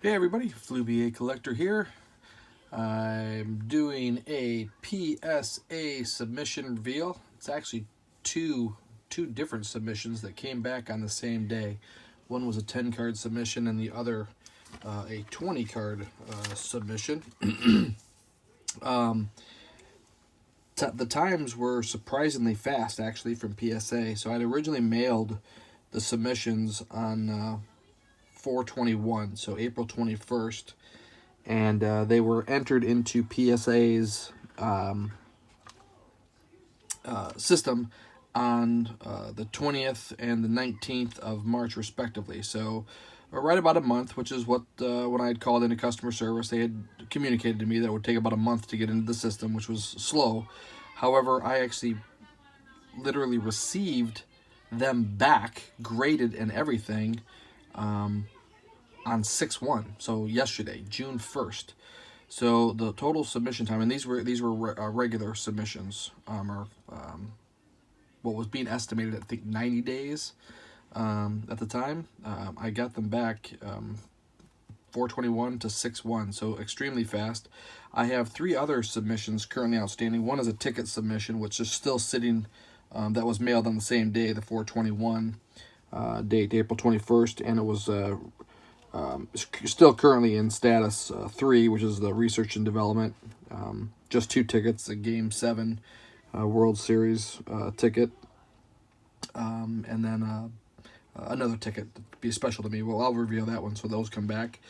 Hey everybody, Fluvier Collector here. I'm doing a PSA submission reveal. It's actually two different submissions that came back on the same day. One was a 10 card submission and the other a 20 card submission. The times were surprisingly fast actually from PSA. So I'd originally mailed the submissions on 4/21, so April 21st, and they were entered into PSA's system on the 20th and the 19th of March, respectively. So, right about a month, which is what when I had called into customer service, they had communicated to me that it would take about a month to get into the system, which was slow. However, I actually literally received them back, graded and everything, on 6/1, so yesterday, June 1st. So the total submission time, and these were regular submissions, or what was being estimated at, I think, 90 days at the time. I got them back 4/21 to 6/1, so extremely fast. I have three other submissions currently outstanding. One is a ticket submission, which is still sitting, that was mailed on the same day, the 4/21 date, April 21st, and it was still currently in status 3, which is the research and development. Just two tickets, a Game 7 World Series ticket, and then another ticket to be special to me. Well, I'll reveal that one, so those come back.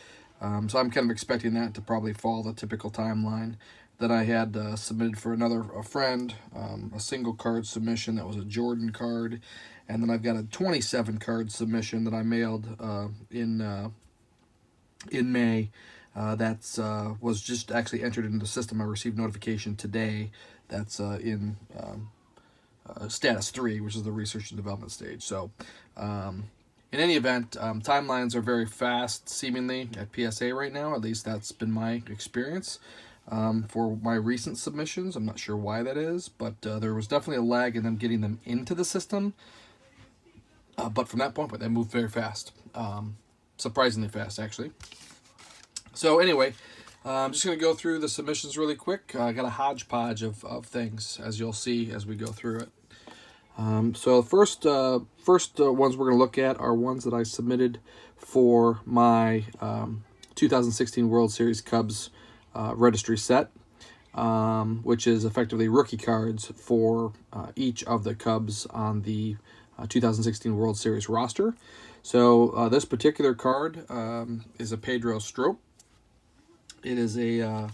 So I'm kind of expecting that to probably follow the typical timeline. Then I had submitted for a friend, a single card submission that was a Jordan card, and then I've got a 27 card submission that I mailed in May. That's was just actually entered into the system. I received notification today. That's in status 3, which is the research and development stage. So, in any event, timelines are very fast, seemingly, at PSA right now. At least that's been my experience for my recent submissions. I'm not sure why that is, but there was definitely a lag in them getting them into the system. But from that point, they moved very fast. Surprisingly fast, actually. So anyway, I'm just going to go through the submissions really quick. I got a hodgepodge of things, as you'll see as we go through it. So first ones we're going to look at are ones that I submitted for my 2016 World Series Cubs registry set, which is effectively rookie cards for each of the Cubs on the 2016 World Series roster. So this particular card is a Pedro Strop. It is a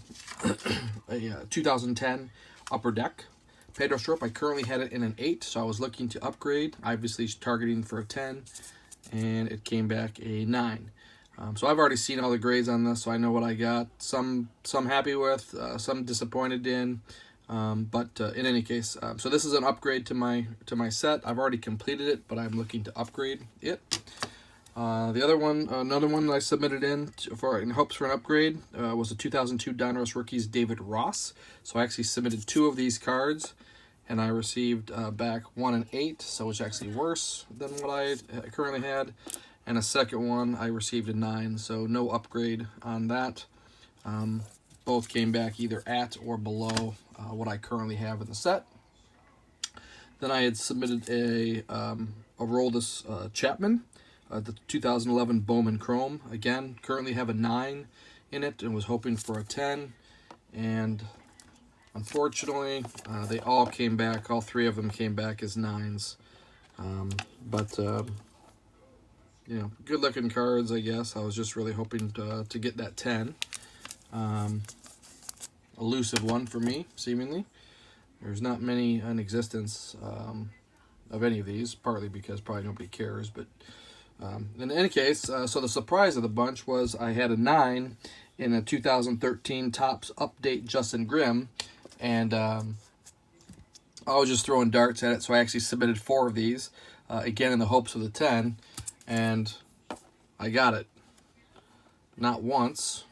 2010 Upper Deck Pedro Strop. I currently had it in an 8, so I was looking to upgrade, obviously targeting for a 10, and it came back a 9. So I've already seen all the grades on this, so I know what I got. Some happy with, some disappointed in, but in any case, so this is an upgrade to my set. I've already completed it, but I'm looking to upgrade it. The other one, another one that I submitted in hopes for an upgrade, was a 2002 Donruss Rookies David Ross. So I actually submitted 2 of these cards, and I received back 1 and 8, so it's actually worse than what I currently had. And a second one, I received a 9, so no upgrade on that. Both came back either at or below what I currently have in the set. Then I had submitted a Aroldis Chapman, the 2011 Bowman Chrome. Again, currently have a 9 in it and was hoping for a 10. And unfortunately, they all came back. All 3 of them came back as 9s. But good looking cards, I guess. I was just really hoping to get that 10. Elusive one for me, seemingly. There's not many in existence of any of these, partly because probably nobody cares, but in any case, so the surprise of the bunch was I had a 9 in a 2013 Topps Update Justin Grimm, and I was just throwing darts at it, so I actually submitted 4 of these, again in the hopes of the 10, and I got it. Not once,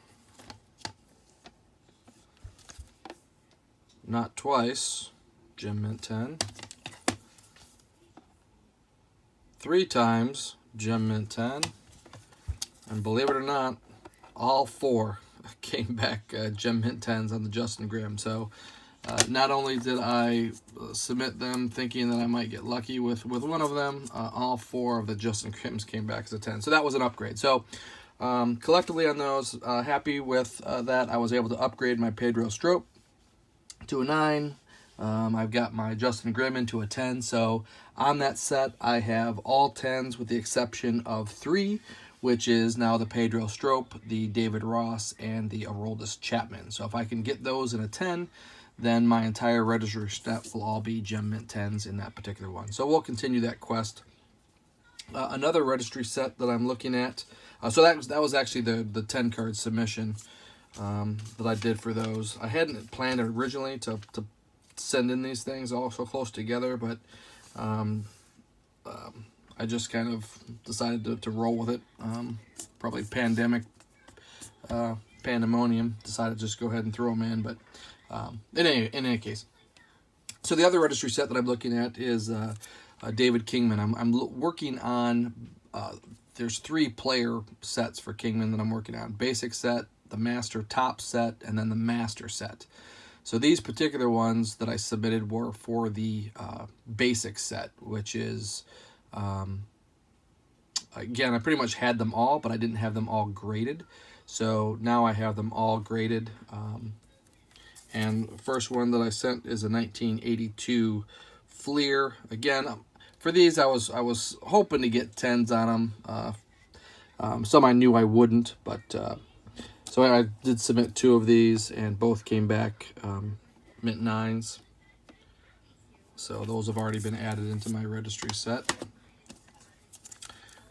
not twice, Gem Mint 10, 3 times, Gem Mint 10, and believe it or not, all 4 came back gem mint 10s on the Justin Grimm. So not only did I submit them thinking that I might get lucky with one of them, all 4 of the Justin Grimms came back as a 10. So that was an upgrade. So collectively on those, happy with that. I was able to upgrade my Pedro Strop to a 9. I've got my Justin Grimm into a 10. So on that set, I have all 10s with the exception of 3, which is now the Pedro Strop, the David Ross, and the Aroldis Chapman. So if I can get those in a 10, then my entire registry set will all be gem mint 10s in that particular one. So we'll continue that quest. Another registry set that I'm looking at, so that was actually the 10 card submission that I did for those. I hadn't planned originally to send in these things all so close together, but I just kind of decided to roll with it. Probably pandemonium, decided to just go ahead and throw them in, but in any case. So the other registry set that I'm looking at is David Kingman. I'm working on, there's 3 player sets for Kingman that I'm working on. Basic set, the Master Top set, and then the Master set. So these particular ones that I submitted were for the basic set, which is, again, I pretty much had them all, but I didn't have them all graded. So now I have them all graded. And the first one that I sent is a 1982 Fleer. Again, for these, I was hoping to get 10s on them. Some I knew I wouldn't, but so I did submit 2 of these, and both came back mint 9s. So those have already been added into my registry set.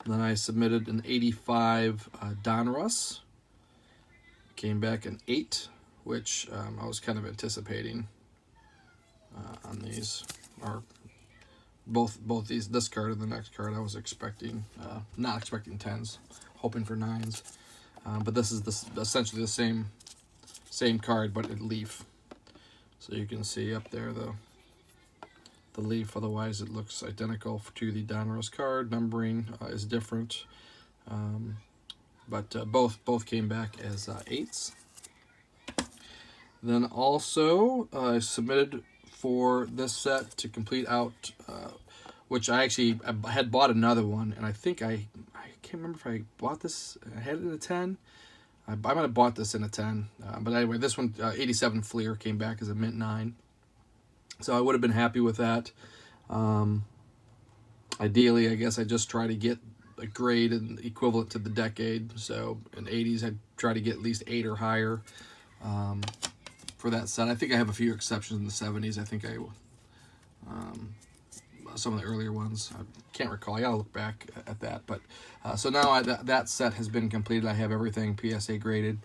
And then I submitted an 85 Donruss. Came back an 8, which I was kind of anticipating on these, or both these, this card and the next card. I was expecting, not expecting 10s, hoping for 9s. But this is essentially the same card, but in leaf. So you can see up there the leaf. Otherwise, it looks identical to the Donruss card. Numbering is different, but both came back as 8s. Then also I submitted for this set to complete out, which I had bought another one, and I think I can't remember if I bought this. I had it in a 10. I might have bought this in a 10. But anyway, this one, 87 Fleer, came back as a mint 9. So I would have been happy with that. Ideally, I guess I just try to get a grade and equivalent to the decade. So in 80s, I'd try to get at least 8 or higher for that set. I think I have a few exceptions in the 70s. I think some of the earlier ones, I can't recall. I gotta look back at that. But so now that set has been completed. I have everything PSA graded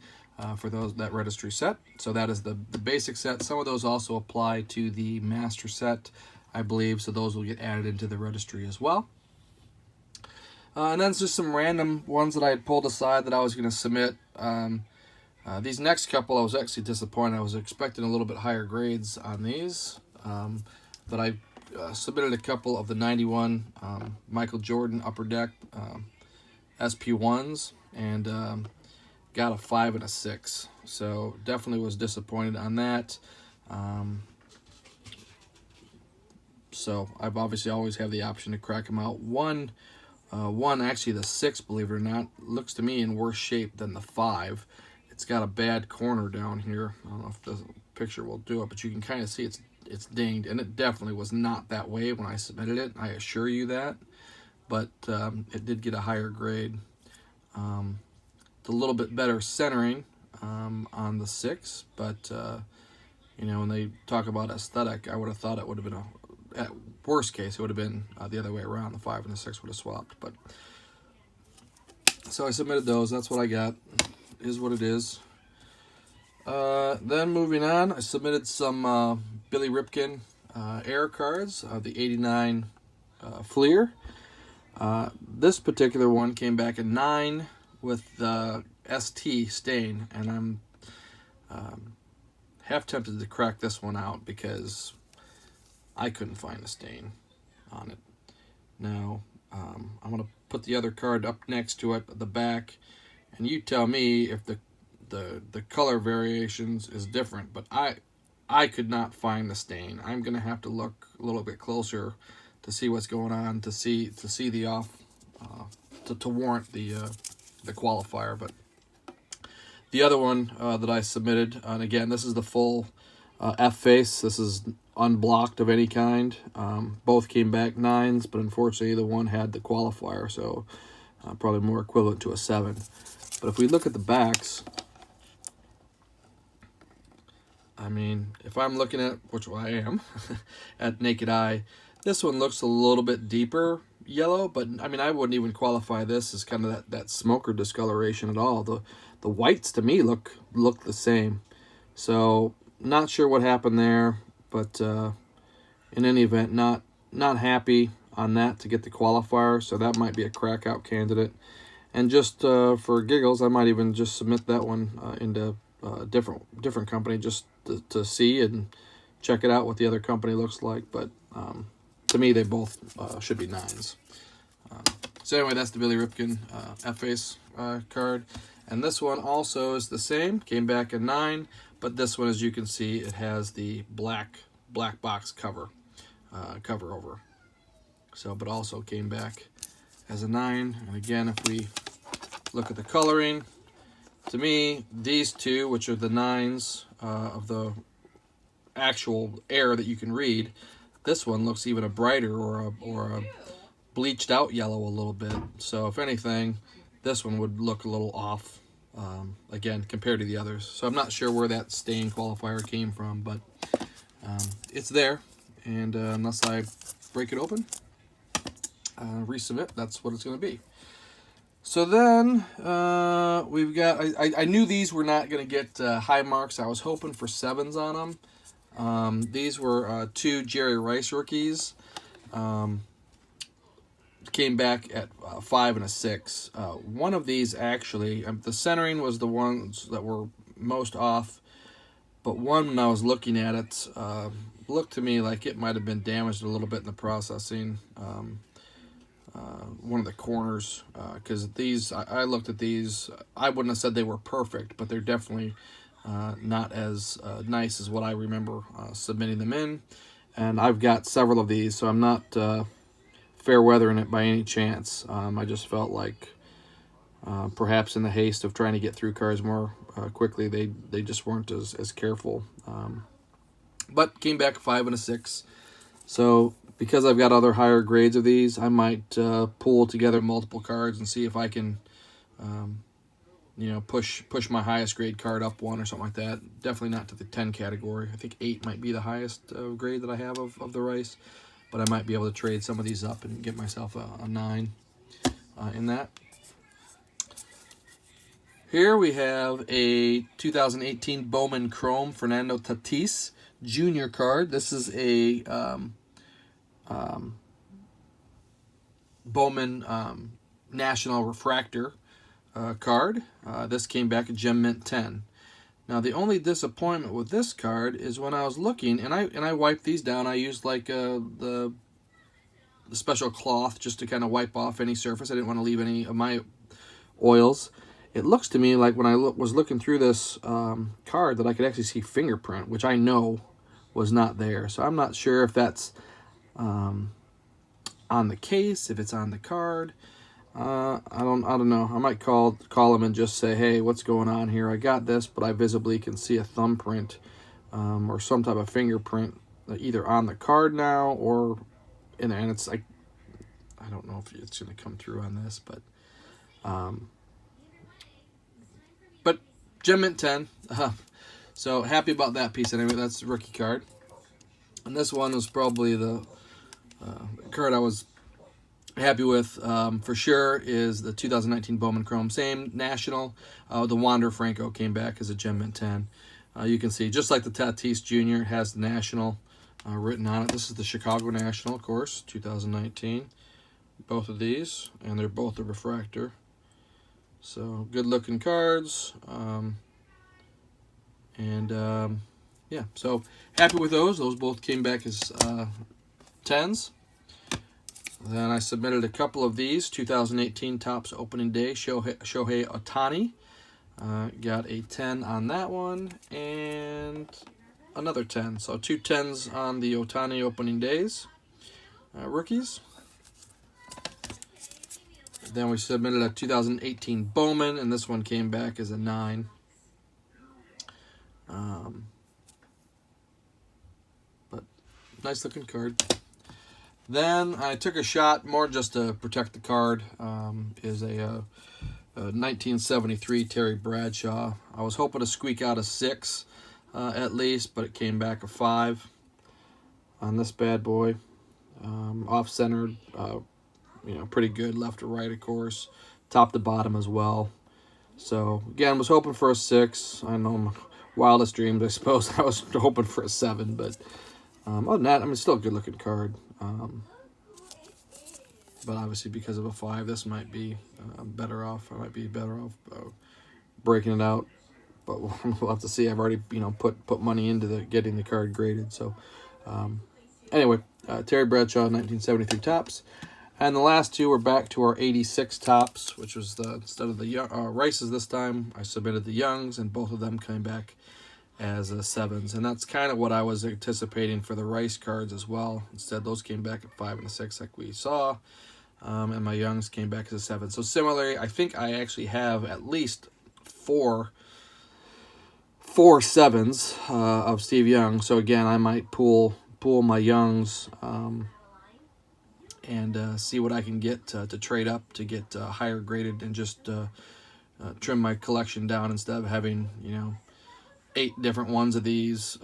for that registry set. So that is the basic set. Some of those also apply to the master set, I believe. So those will get added into the registry as well. And then just some random ones that I had pulled aside that I was going to submit. These next couple, I was actually disappointed. I was expecting a little bit higher grades on these, but I submitted a couple of the 91 Michael Jordan Upper Deck SP1s, and got a 5 and a 6. So definitely was disappointed on that. So I've obviously always have the option to crack them out. One, actually the 6, believe it or not, looks to me in worse shape than the 5. It's got a bad corner down here. I don't know if the picture will do it, but you can kind of see it's dinged, and it definitely was not that way when I submitted it. I assure you that. But it did get a higher grade. It's a little bit better centering on the 6, but you know, when they talk about aesthetic, I would have thought it would have been at worst case, it would have been the other way around. The 5 and the 6 would have swapped. But so I submitted those. That's what I got. Is what it is. Then moving on, I submitted some Billy Ripken air cards of the 89 Fleer. This particular one came back at 9 with the ST stain, and I'm half tempted to crack this one out because I couldn't find a stain on it. Now, I'm going to put the other card up next to it at the back, and you tell me if the color variations is different. But I could not find the stain. I'm gonna have to look a little bit closer to see what's going on, to see the off, to warrant the qualifier. But the other one that I submitted, and again, this is the full F face. This is unblocked of any kind. Both came back 9s, but unfortunately the one had the qualifier, so probably more equivalent to a 7. But if we look at the backs, I mean, if I'm looking at, which I am, at naked eye, this one looks a little bit deeper yellow, but I mean, I wouldn't even qualify this as kind of that smoker discoloration at all. The whites to me look the same. So not sure what happened there, but in any event, not happy on that to get the qualifier. So that might be a crack out candidate. And just for giggles, I might even just submit that one into a different company just to see and check it out what the other company looks like. But to me, they both should be 9s. So anyway, that's the Billy Ripken F-Face card. And this one also is the same. Came back a 9, but this one, as you can see, it has the black box cover over. So, but also came back as a 9. And again, if we look at the coloring, to me, these two, which are the 9s of the actual air that you can read, this one looks even a brighter or a bleached out yellow a little bit. So if anything, this one would look a little off, again, compared to the others. So I'm not sure where that stain qualifier came from, but it's there. And unless I break it open, resubmit, that's what it's going to be. So then we've got, I knew these were not going to get high marks. I was hoping for 7s on them. These were 2 Jerry Rice rookies. Came back at 5 and a 6. One of these actually, the centering was the ones that were most off, but one, when I was looking at it, looked to me like it might have been damaged a little bit in the processing. One of the corners, because these, I looked at these, I wouldn't have said they were perfect, but they're definitely not as nice as what I remember submitting them in. And I've got several of these, so I'm not fair weathering it by any chance. I just felt like perhaps in the haste of trying to get through cards more quickly, they just weren't as careful. But came back 5 and a 6. So because I've got other higher grades of these, I might pull together multiple cards and see if I can, push my highest grade card up one or something like that. Definitely not to the 10 category. I think 8 might be the highest grade that I have of the Rice. But I might be able to trade some of these up and get myself a 9 in that. Here we have a 2018 Bowman Chrome Fernando Tatis Jr. card. This is a Bowman National Refractor card. This came back at Gem Mint 10. Now the only disappointment with this card is when I was looking, and I wiped these down. I used like the special cloth just to kind of wipe off any surface. I didn't want to leave any of my oils. It looks to me like when I was looking through this card that I could actually see fingerprint, which I know was not there. So I'm not sure if that's on the case, if it's on the card. I don't know. I might call them and just say, hey, what's going on here? I got this, but I visibly can see a thumbprint or some type of fingerprint either on the card now or in there. And it's like, I don't know if it's going to come through on this, but Gem Mint 10. So happy about that piece anyway. That's the rookie card. And this one was probably the card I was happy with for sure is the 2019 Bowman Chrome. Same national. The Wander Franco came back as a Gem Mint 10. You can see, just like the Tatis Jr., it has the national written on it. This is the Chicago National, of course, 2019. Both of these, and they're both a refractor. So good looking cards. Yeah, so happy with those. Those both came back as 10s. Then I submitted a couple of these, 2018 Topps Opening Day, Shohei Ohtani. Got a 10 on that one, and another 10. So 2 10s on the Ohtani Opening Days rookies. Then we submitted a 2018 Bowman, and this one came back as a 9. But nice looking card. Then I took a shot, more just to protect the card, is a 1973 Terry Bradshaw. I was hoping to squeak out a 6 at least, but it came back a 5 on this bad boy. Off-centered, pretty good left to right, of course. Top to bottom as well. So, again, was hoping for a 6. I know my wildest dreams, I suppose. I was hoping for a 7, but other than that, still a good-looking card. But obviously, because of a 5, this might be better off. I might be better off breaking it out. But we'll have to see. I've already, put money into getting the card graded. So, anyway, Terry Bradshaw, 1973 Topps. And the last two were back to our 86 Topps, which was instead of the Rices this time, I submitted the Youngs, and both of them came back as 7s. And that's kind of what I was anticipating for the Rice cards as well. Instead, those came back at 5 and a 6 like we saw. And my Youngs came back as a 7. So similarly, I think I actually have at least four 7s of Steve Young. So again, I might pool my Youngs and see what I can get to trade up to get higher graded, and just trim my collection down instead of having 8 different ones of these.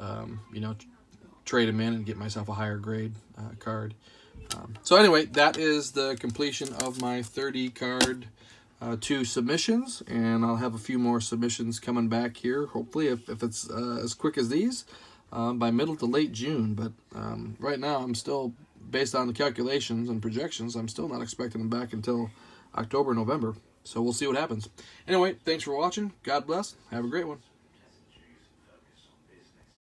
Trade them in and get myself a higher grade card. So anyway, that is the completion of my 30 card 2 submissions, and I'll have a few more submissions coming back here, hopefully, if it's as quick as these, by middle to late June. But right now, I'm still, based on the calculations and projections, I'm still not expecting them back until October, November. So we'll see what happens. Anyway, thanks for watching. God bless. Have a great one.